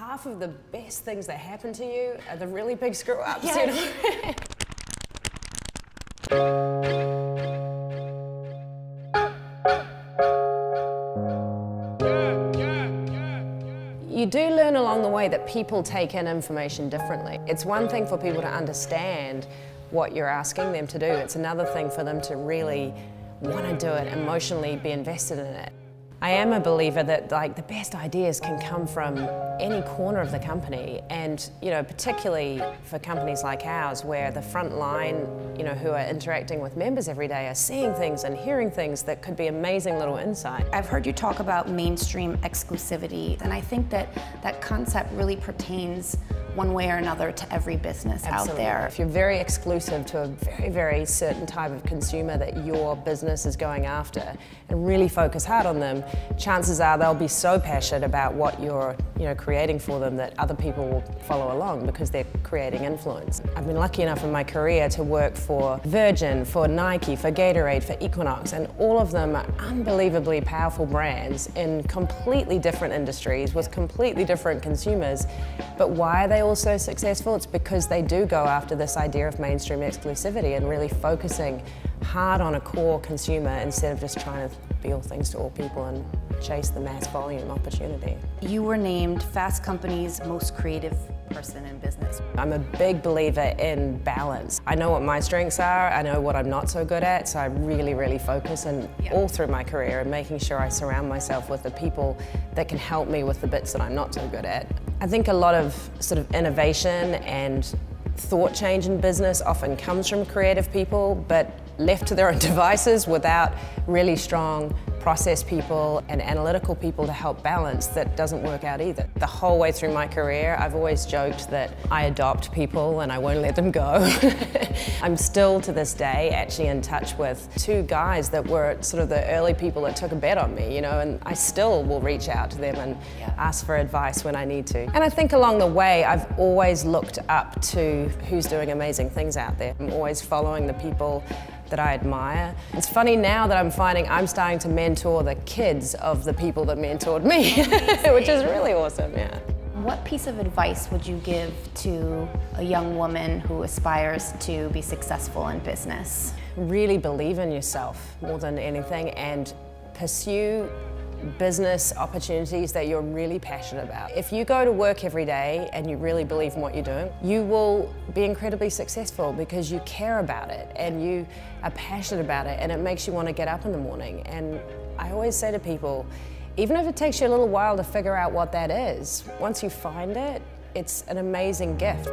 half of the best things that happen to you are the really big screw-ups. Yes. You know? You do learn along the way that people take in information differently. It's one thing for people to understand what you're asking them to do. It's another thing for them to really want to do it, emotionally be invested in it. I am a believer that the best ideas can come from any corner of the company, and particularly for companies like ours where the front line who are interacting with members every day are seeing things and hearing things that could be amazing little insight. I've heard you talk about mainstream exclusivity, and I think that that concept really pertains one way or another to every business out there. If you're very exclusive to a very, very certain type of consumer that your business is going after and really focus hard on them, chances are they'll be so passionate about what you're creating for them that other people will follow along because they're creating influence. I've been lucky enough in my career to work for Virgin, for Nike, for Gatorade, for Equinox, and all of them are unbelievably powerful brands in completely different industries with completely different consumers. But why are they all so successful? It's because they do go after this idea of mainstream exclusivity and really focusing hard on a core consumer instead of just trying to be all things to all people and chase the mass volume opportunity. You were named Fast Company's most creative person in business. I'm a big believer in balance. I know what my strengths are, I know what I'm not so good at, so I really, really focus all through my career and making sure I surround myself with the people that can help me with the bits that I'm not so good at. I think a lot of sort of innovation and thought change in business often comes from creative people, but left to their own devices without really strong process people and analytical people to help balance, that doesn't work out either. The whole way through my career, I've always joked that I adopt people and I won't let them go. I'm still to this day actually in touch with two guys that were sort of the early people that took a bet on me, and I still will reach out to them and ask for advice when I need to. And I think along the way, I've always looked up to who's doing amazing things out there. I'm always following the people that I admire. It's funny now that I'm finding I'm starting to mentor the kids of the people that mentored me, which is really awesome, yeah. What piece of advice would you give to a young woman who aspires to be successful in business? Really believe in yourself more than anything and pursue business opportunities that you're really passionate about. If you go to work every day and you really believe in what you're doing, you will be incredibly successful because you care about it and you are passionate about it, and it makes you want to get up in the morning. And I always say to people, even if it takes you a little while to figure out what that is, once you find it, it's an amazing gift.